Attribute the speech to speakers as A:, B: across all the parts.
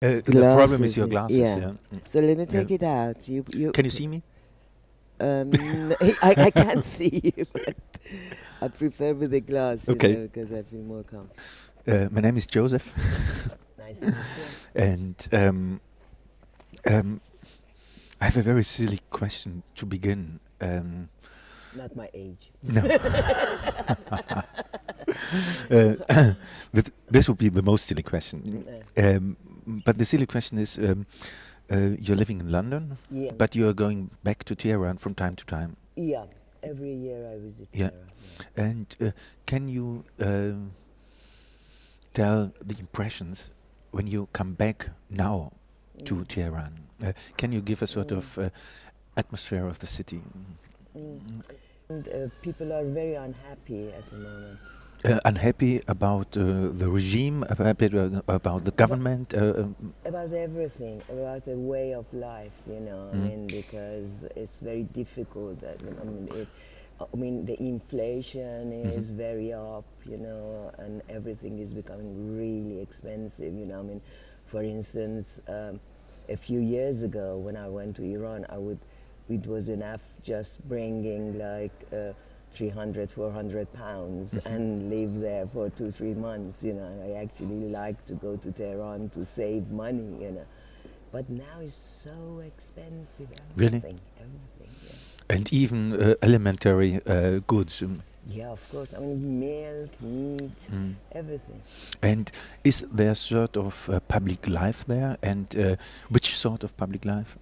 A: The problem is
B: Glasses.
A: your glasses.
B: Yeah.
A: Yeah.
B: So let me
A: Yeah.
B: take it out. You.
A: Can you see me?
B: I can't see you, but I prefer with the glass,
A: Okay.
B: because I feel more comfortable.
A: My name is Joseph,
B: Nice to meet you.
A: and I have a very silly question to begin.
B: Not my age.
A: No. This would be the most silly question. But the silly question is, you're living in London,
B: Yeah.
A: but you are going back to Tehran from time to time.
B: Yeah. Every year I visit
A: Yeah.
B: Tehran.
A: And can you tell the impressions when you come back now to Tehran? Can you give a sort of atmosphere of the city?
B: And people are very unhappy at the moment.
A: Unhappy about the regime, about the government?
B: About everything, about the way of life, I mean, because it's very difficult. The inflation is very up, and everything is becoming really expensive, I mean, for instance, a few years ago when I went to Iran, it was enough just bringing like 300, 400 pounds and live there for 2-3 months, and I actually like to go to Tehran to save money, But now it's so expensive, everything,
A: Really?
B: everything, yeah.
A: And even elementary goods.
B: Yeah, of course. I mean, milk, meat, everything.
A: And is there sort of public life there? And which sort of public life?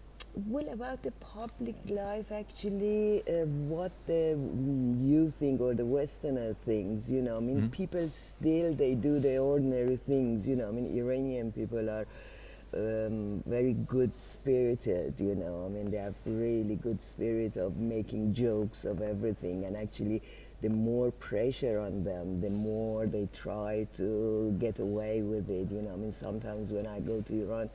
B: Well, about the public life, actually, what the you think or the Westerner thinks, I mean, people still, they do the ordinary things, I mean, Iranian people are very good spirited, I mean, they have really good spirit of making jokes of everything, and actually the more pressure on them, the more they try to get away with it, I mean, sometimes when I go to Iran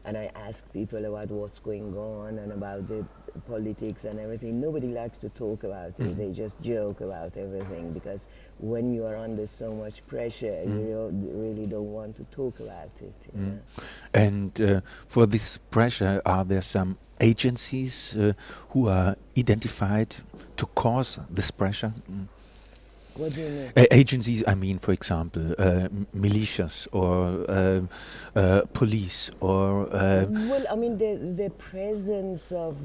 B: and I ask people about what's going on and about the politics and everything, nobody likes to talk about it. They just joke about everything, because when you are under so much pressure, you really don't want to talk about it.
A: And for this pressure, are there some agencies who are identified to cause this pressure?
B: What do you mean?
A: Agencies, I mean, for example, militias or police or...
B: Well, I mean, the presence of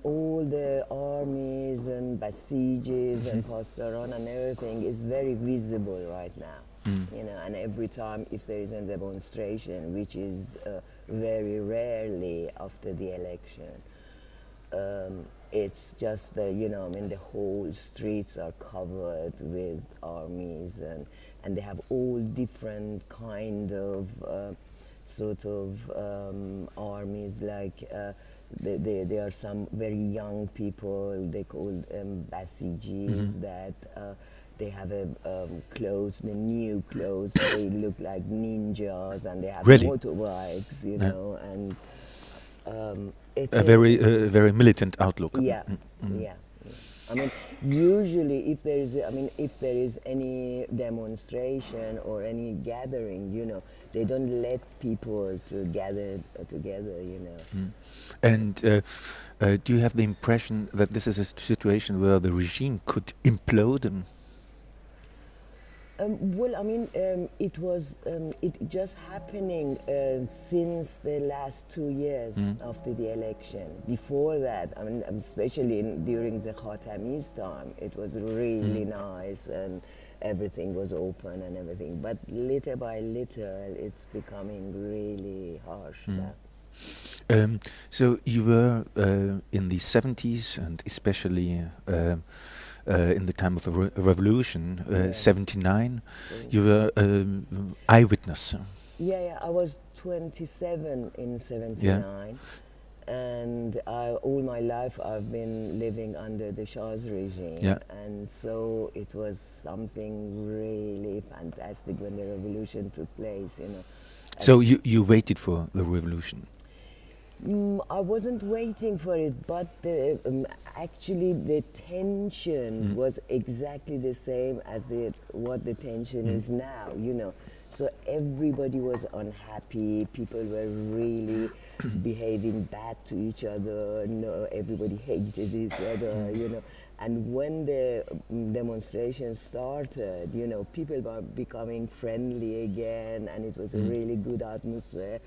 B: all the armies and Basijis and Pastaran and everything is very visible right now. And every time if there is a demonstration, which is very rarely after the election, it's just the, I mean, the whole streets are covered with armies, and they have all different kind of armies, like there are some very young people, they call them Basijis, that they have clothes, the new clothes, they look like ninjas, and they have
A: Really?
B: motorbikes, and it's
A: a very very militant outlook.
B: yeah. I mean, usually if there is any demonstration or any gathering, they don't let people to gather together,
A: And do you have the impression that this is a situation where the regime could implode?
B: Well, I mean, it was just happening since the last 2 years after the election. Before that, I mean, especially during the Khatami's time, it was really nice and everything was open and everything. But little by little, it's becoming really harsh now.
A: So you were in the 70s and especially in the time of the revolution, 79, you were eyewitness.
B: Yeah, I was 27 in 79, and all my life I've been living under the Shah's regime, and so it was something really fantastic when the revolution took place,
A: So you waited for the revolution?
B: I wasn't waiting for it, but actually the tension was exactly the same as what the tension is now. So everybody was unhappy. People were really behaving bad to each other. No, everybody hated each other, you know. And when the demonstration started, you know, people were becoming friendly again, and it was a really good atmosphere.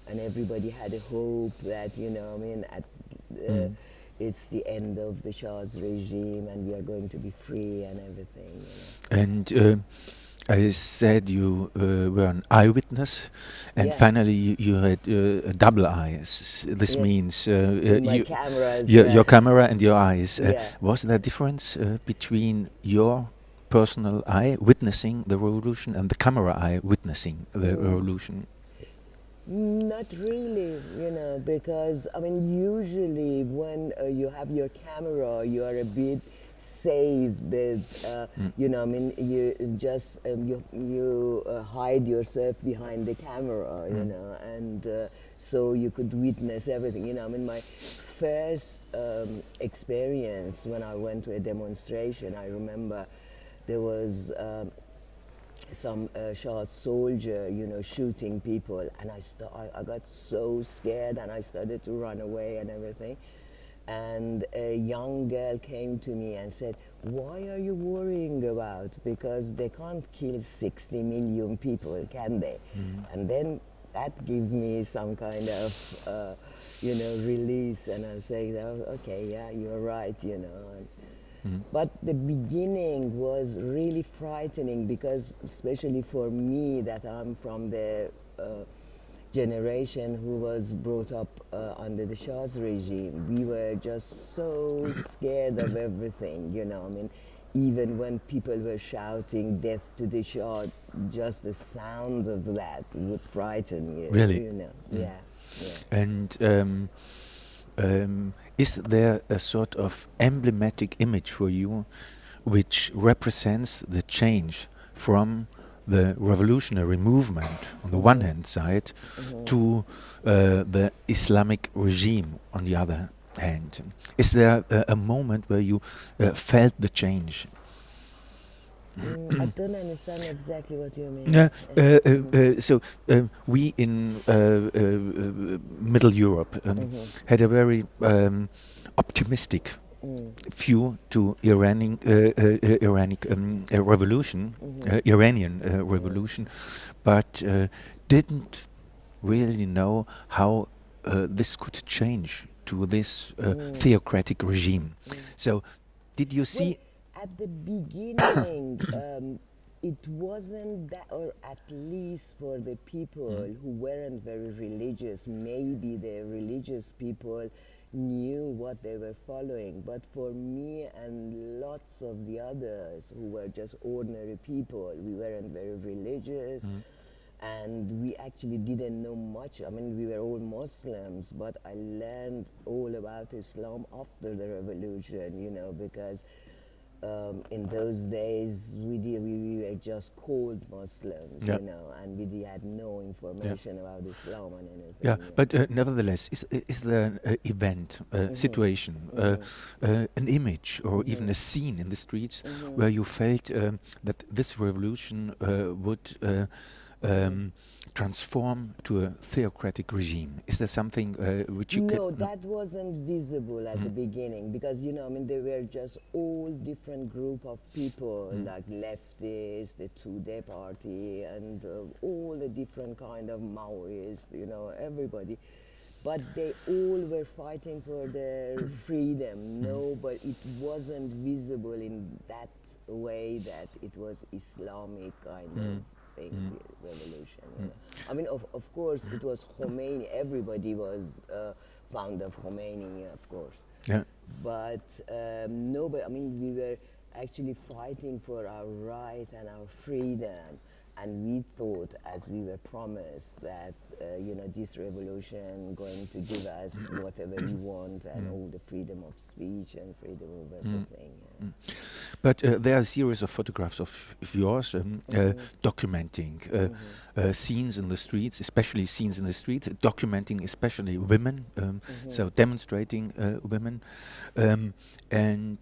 B: And everybody had a hope that, you know, I mean, it's the end of the Shah's regime, and we are going to be free and everything, you know.
A: And I said you were an eyewitness, and
B: Yeah.
A: finally you had double eyes. This
B: Yeah.
A: means
B: My cameras.
A: your camera and your eyes.
B: Yeah.
A: Was there a difference between your personal eye witnessing the revolution and the camera eye witnessing the revolution?
B: Not really, you know, because I mean, usually when you have your camera, you are a bit safe with, you know, I mean, you just you hide yourself behind the camera, you know, and so you could witness everything. You know, I mean, my first experience when I went to a demonstration, I remember there was. Some Shah soldier, you know, shooting people, and I got so scared, and I started to run away and everything. And a young girl came to me and said, "Why are you worrying about? Because they can't kill 60 million people, can they?" And then that gave me some kind of, you know, release, and I say, "Oh, okay, yeah, you're right," you know. But the beginning was really frightening, because especially for me, that I'm from the generation who was brought up under the Shah's regime, we were just so scared of everything, you know. I mean, even when people were shouting death to the Shah, just the sound of that would frighten you.
A: Really?
B: You know, yeah.
A: And is there a sort of emblematic image for you which represents the change from the revolutionary movement on the one hand side to the Islamic regime on the other hand? Is there a moment where you felt the change?
B: I don't understand exactly what you mean.
A: Yeah, so we in Middle Europe had a very optimistic view to Iranian revolution, Iranian revolution, but didn't really know how this could change to this theocratic regime. So, did you see?
B: At the beginning, it wasn't that, or at least for the people who weren't very religious, maybe the religious people knew what they were following. But for me and lots of the others who were just ordinary people, we weren't very religious. And we actually didn't know much. I mean, we were all Muslims, but I learned all about Islam after the revolution, you know, because in those days, we were just called Muslims, you know, and we had no information about Islam and anything.
A: Yeah, but nevertheless, is there an event, situation, an image, or even a scene in the streets where you felt that this revolution would transform to a theocratic regime? Is there something which you
B: No,
A: can...
B: that wasn't visible at the beginning, because, you know, I mean, they were just all different group of people, like leftists, the Tudeh party, and all the different kind of Maoists, you know, everybody. But they all were fighting for their freedom. No, but it wasn't visible in that way that it was Islamic kind of thing, revolution. You know. I mean, of course, it was Khomeini. Everybody was fond of Khomeini, of course.
A: Yeah.
B: But nobody. I mean, we were actually fighting for our right and our freedom. And we thought, as we were promised, that you know, this revolution going to give us whatever we want and all the freedom of speech and freedom of everything.
A: But there are a series of photographs of yours documenting scenes in the streets, especially scenes in the streets, documenting especially women, so demonstrating women, and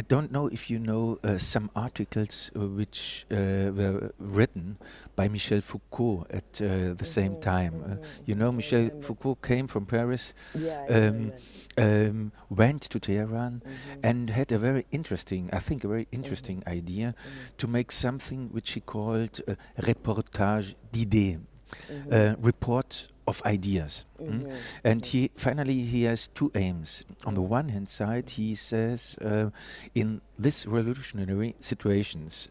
A: don't know if you know some articles which were written by Michel Foucault at the same time. You know,
B: I
A: Michel
B: remember.
A: Foucault came from Paris,
B: Yeah, I
A: um,
B: remember.
A: went to Tehran, and had a very interesting, I think, a very interesting idea to make something which he called reportage d'idées, report of ideas. And he has two aims. On the one hand side, he says in this revolutionary situations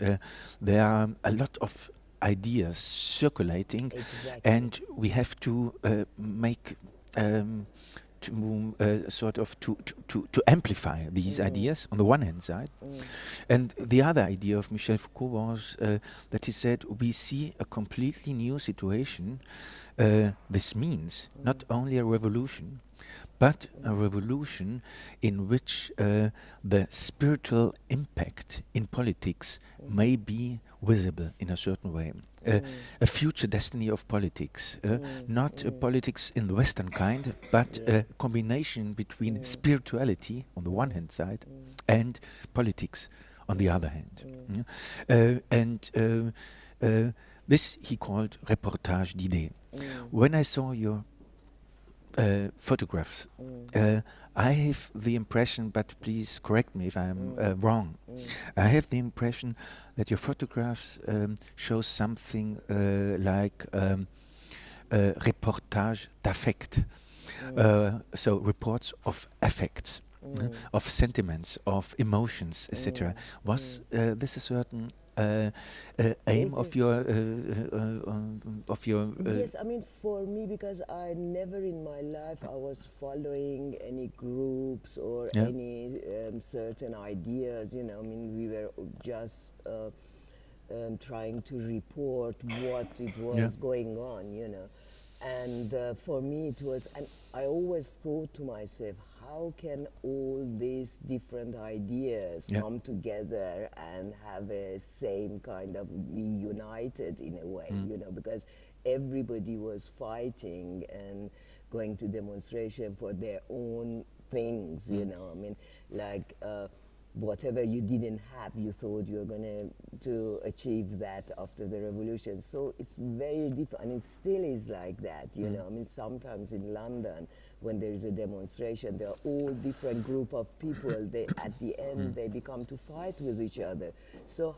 A: there are a lot of ideas circulating,
B: Exactly.
A: and we have to make to sort of to amplify these ideas on the one hand side. And the other idea of Michel Foucault was that he said we see a completely new situation. This means not only a revolution, but a revolution in which the spiritual impact in politics may be visible in a certain way. A future destiny of politics, not politics in the Western kind, but a combination between spirituality on the one hand side and politics on the other hand. And this he called reportage d'idées. When I saw your photographs, I have the impression, but please correct me if I'm wrong, I have the impression that your photographs show something like reportage d'affect, so reports of affects, of sentiments, of emotions, etc. Was this a certain aim of your
B: Yes, I mean, for me, because I never in my life I was following any groups or
A: Yeah.
B: any certain ideas, you know. I mean, we were just trying to report what it was
A: Yeah.
B: going on, you know. And for me it was, and I always thought to myself, how can all these different ideas
A: Yeah.
B: come together and have a same kind of, be united in a way, you know, because everybody was fighting and going to demonstration for their own things, you know. I mean, like whatever you didn't have, you thought you were going to achieve that after the revolution. So it's very different, and it still is like that, you know. I mean, sometimes in London, when there is a demonstration, there are all different group of people. They, at the end, they become to fight with each other. So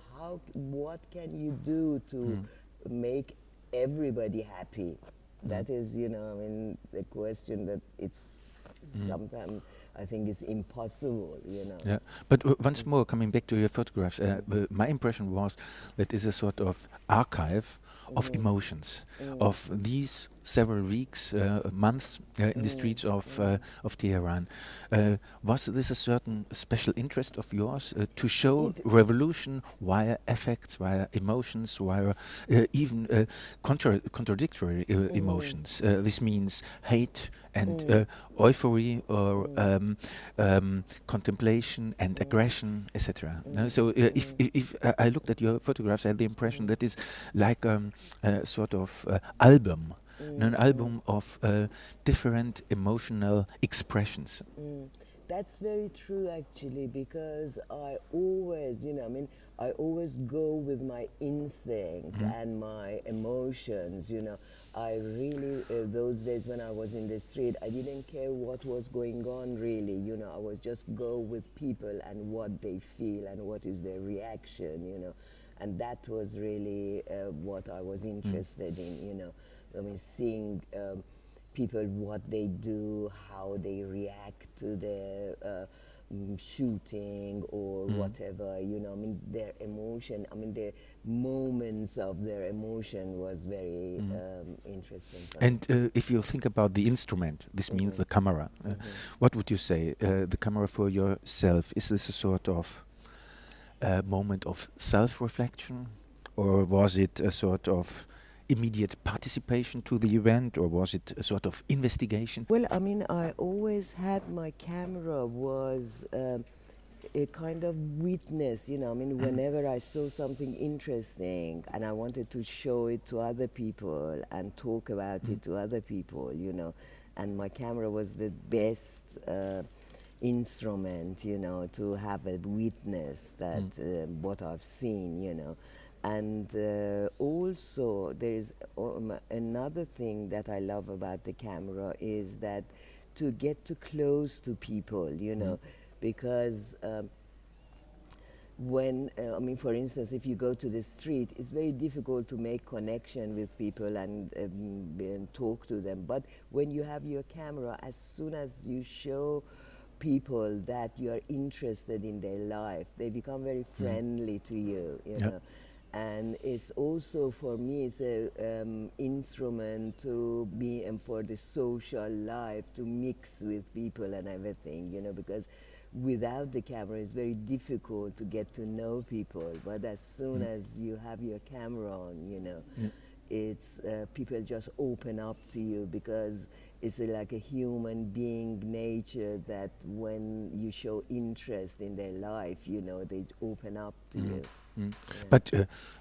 B: what can you do to make everybody happy? That is, you know, I mean, the question that it's sometimes I think is impossible, you know.
A: Yeah, but once more, coming back to your photographs, my impression was that is a sort of archive of emotions of these several weeks, months in the streets of Tehran. Was this a certain special interest of yours to show revolution via affects, via emotions, via even contradictory emotions? This means hate and euphoria or contemplation and aggression, etc. So if I looked at your photographs, I had the impression that is like a sort of album, an album of different emotional expressions.
B: That's very true, actually, because I always, you know, I mean, I always go with my instinct and my emotions, you know. I really, those days when I was in the street, I didn't care what was going on, really, you know. I was just go with people and what they feel and what is their reaction, you know. And that was really what I was interested in, you know. I mean, seeing people, what they do, how they react to the shooting or whatever, you know. I mean, their emotion, I mean, the moments of their emotion was very interesting for me.
A: And if you think about the instrument, this means the camera. What would you say? The camera for yourself, is this a sort of moment of self-reflection, or was it a sort of immediate participation to the event, or was it a sort of investigation?
B: Well, I mean, I always had my camera was a kind of witness, you know. I mean, whenever I saw something interesting and I wanted to show it to other people and talk about it to other people, you know, and my camera was the best instrument, you know, to have a witness that what I've seen, you know. And also there's another thing that I love about the camera is that to get too close to people, you know, because when, I mean, for instance, if you go to the street, it's very difficult to make connection with people and talk to them. But when you have your camera, as soon as you show people that you are interested in their life, they become very friendly to you, you know. And it's also, for me, it's a instrument to be for the social life, to mix with people and everything, you know, because without the camera it's very difficult to get to know people. But as soon as you have your camera on, you know, it's people just open up to you, because it's like a human being nature that when you show interest in their life, you know, they open up to you. Yeah.
A: But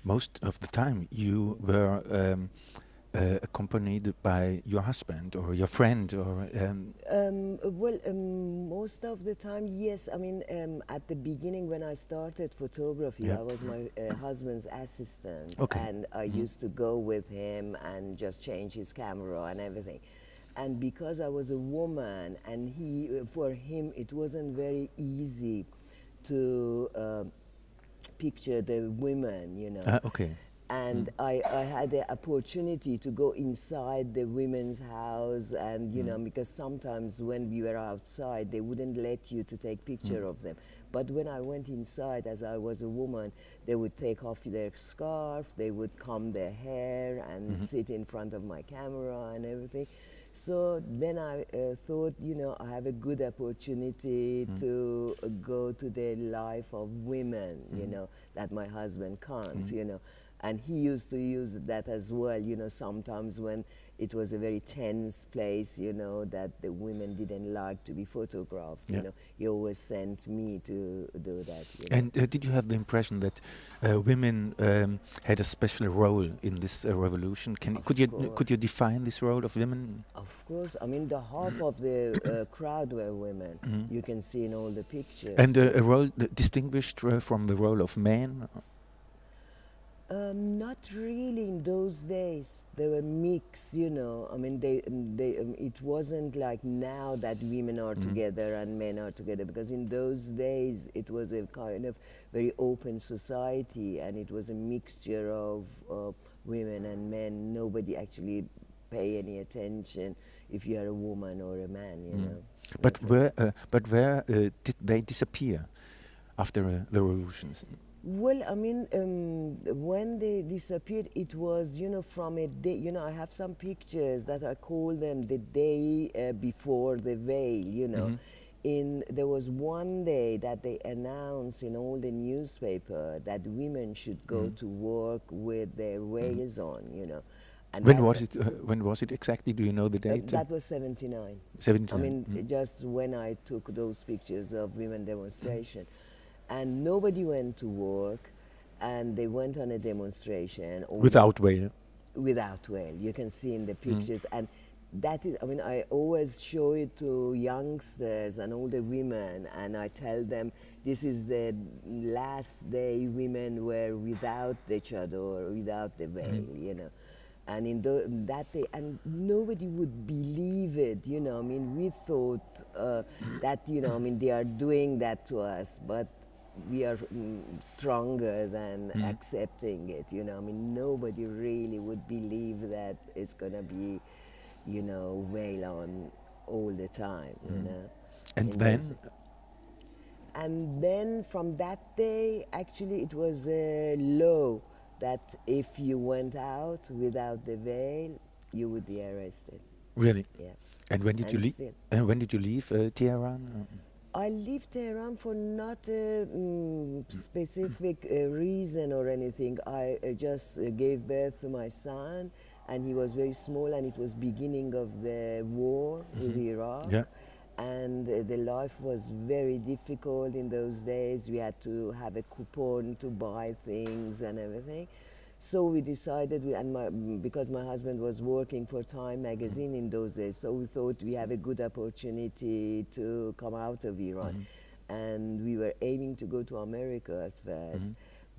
A: most of the time you were accompanied by your husband or your friend, or
B: most of the time, yes. I mean, at the beginning when I started photography, I was my husband's assistant, and I used to go with him and just change his camera and everything. And because I was a woman, and for him it wasn't very easy to picture the women, you know. And I had the opportunity to go inside the women's house, and you know, because sometimes when we were outside they wouldn't let you to take picture of them. But when I went inside, as I was a woman, they would take off their scarf, they would comb their hair and sit in front of my camera and everything. So then I thought, you know, I have a good opportunity to go to the life of women, you know, that my husband can't, you know. And he used to use that as well, you know, sometimes when it was a very tense place, you know, that the women didn't like to be photographed, you know. He always sent me to do that. You know.
A: And did you have the impression that women had a special role in this revolution? Could you define this role of women?
B: Of course. I mean, the half of the crowd were women. You can see in all the pictures.
A: And a role distinguished from the role of men?
B: Not really in those days. They were mixed, you know. I mean, it wasn't like now that women are together and men are together, because in those days it was a kind of very open society, and it was a mixture of women and men. Nobody actually pay any attention if you are a woman or a man, you know.
A: But where did they disappear after the revolutions?
B: Well, I mean, when they disappeared, it was, you know, from a day, you know, I have some pictures that I call them the day before the veil, you know. There was one day that they announced in all the newspaper that women should go to work with their veils on, you know. And
A: when was it exactly? Do you know the date?
B: That was 79.
A: 79.
B: I mean, just when I took those pictures of women demonstration. And nobody went to work, and they went on a demonstration.
A: Without veil?
B: Without veil. You can see in the pictures. And that is, I mean, I always show it to youngsters and all the women, and I tell them this is the last day women were without the chador, without the veil, you know. And in that day, and nobody would believe it, you know. I mean, we thought that, you know, I mean, they are doing that to us, but we are stronger than accepting it, you know. I mean, nobody really would believe that it's going to be, you know, veil on all the time, you know.
A: And then?
B: And then from that day, actually, it was a law that if you went out without the veil, you would be arrested.
A: Really?
B: Yeah.
A: And when did you leave? And when did you leave Tehran?
B: I left Tehran for not a specific reason or anything. I just gave birth to my son, and he was very small, and it was beginning of the war with Iraq.
A: Yeah.
B: And the life was very difficult in those days. We had to have a coupon to buy things and everything. So we decided, because my husband was working for Time magazine in those days, so we thought we have a good opportunity to come out of Iran. And we were aiming to go to America at first,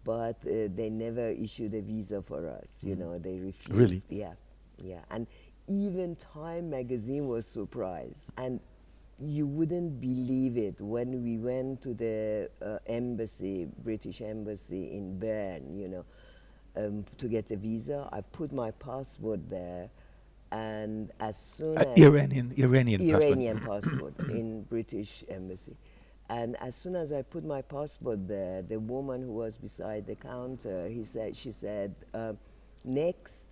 B: but they never issued a visa for us, you know, they refused.
A: Really?
B: Yeah, yeah. And even Time magazine was surprised. And you wouldn't believe it, when we went to the embassy, British embassy in Bern, you know, to get a visa, I put my passport there, and as soon as
A: Iranian
B: passport in British embassy, and as soon as I put my passport there, the woman who was beside the counter, she said, next.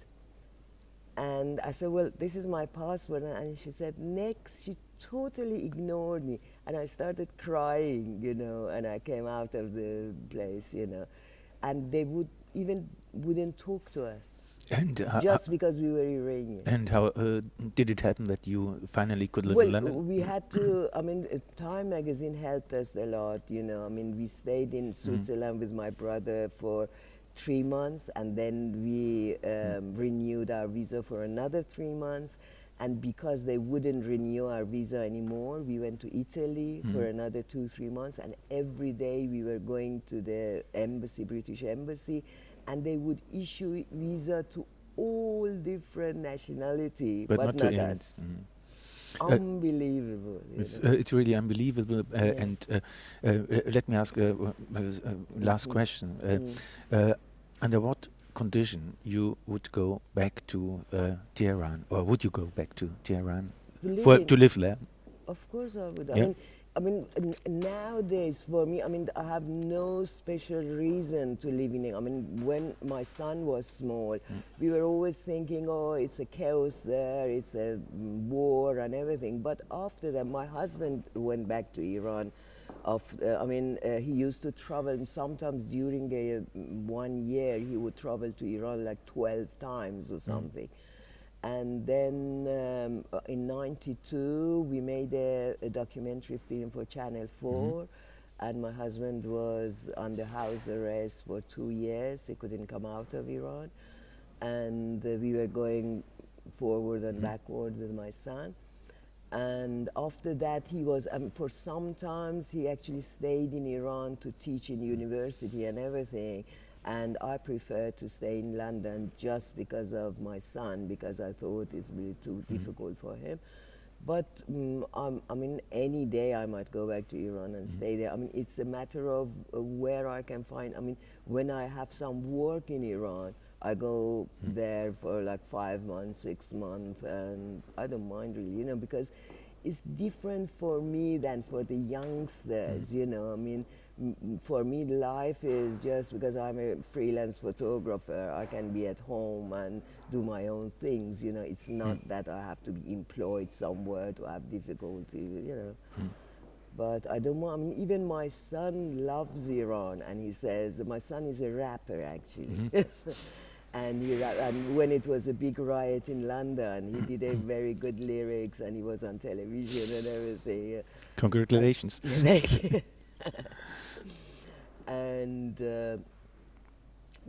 B: And I said, well, this is my passport. And she said, next. She totally ignored me. And I started crying, you know, and I came out of the place, you know. And they wouldn't talk to us.
A: And
B: just because we were Iranian.
A: And how did it happen that you finally could live in London?
B: Well, we had to, I mean, Time magazine helped us a lot, you know. I mean, we stayed in Switzerland with my brother for 3 months, and then we renewed our visa for another 3 months. And because they wouldn't renew our visa anymore, we went to Italy for another 2-3 months, and every day we were going to the embassy, British embassy, and they would issue visa to all different nationality, but not us. Unbelievable.
A: It's really unbelievable. And let me ask last question. Under what condition you would go back to Tehran, or would you go back to Tehran to live there?
B: Of course I would.
A: Yeah.
B: I mean, nowadays for me, I mean, I have no special reason to live in it. I mean, when my son was small, we were always thinking, oh, it's a chaos there, it's a war and everything. But after that, my husband went back to Iran. He used to travel, sometimes during 1 year, he would travel to Iran like 12 times or something. And then in '92, we made a documentary film for Channel 4, and my husband was under house arrest for 2 years. He couldn't come out of Iran. And we were going forward and backward with my son. And after that, he was, for some times, he actually stayed in Iran to teach in university and everything. And I preferred to stay in London just because of my son, because I thought it's really too difficult for him. But I mean, any day I might go back to Iran and stay there. I mean, it's a matter of where I can find. I mean, when I have some work in Iran, I go there for like 5 months, 6 months, and I don't mind really, you know, because it's different for me than for the youngsters, you know. I mean, for me, life is just because I'm a freelance photographer, I can be at home and do my own things, you know. It's not that I have to be employed somewhere to have difficulty, you know. But I don't want, I mean, even my son loves Iran, and he says, my son is a rapper actually. And when it was a big riot in London, he did a very good lyrics, and he was on television and everything.
A: Congratulations.
B: And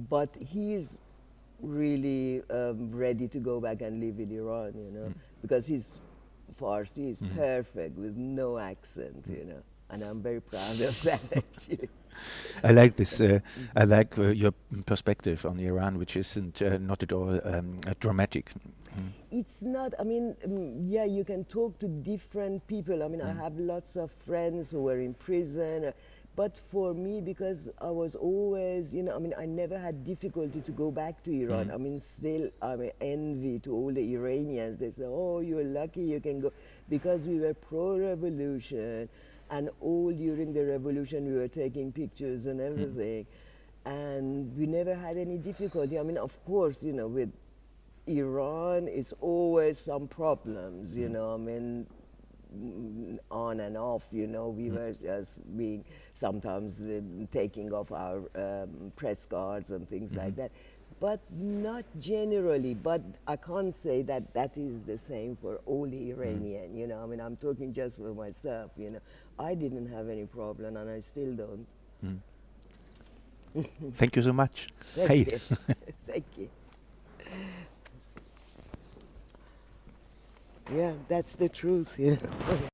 B: but he's really ready to go back and live in Iran, you know, because his Farsi is perfect with no accent, you know, and I'm very proud of that actually.
A: I like this. I like your perspective on Iran, which isn't not at all dramatic.
B: It's not. I mean, yeah, you can talk to different people. I mean, I have lots of friends who were in prison. But for me, because I was always, you know, I mean, I never had difficulty to go back to Iran. I mean, still, I'm an envy to all the Iranians. They say, oh, you're lucky you can go. Because we were pro-revolution, and all during the revolution, we were taking pictures and everything. And we never had any difficulty. I mean, of course, you know, with Iran, it's always some problems, you know, I mean, on and off, you know, we were just being sometimes taking off our press cards and things like that, but not generally. But I can't say that that is the same for all the Iranian, you know. I mean, I'm talking just for myself, you know. I didn't have any problem, and I still don't.
A: Thank you so much.
B: Thank
A: Hey.
B: you. Thank you. Yeah, that's the truth, you know.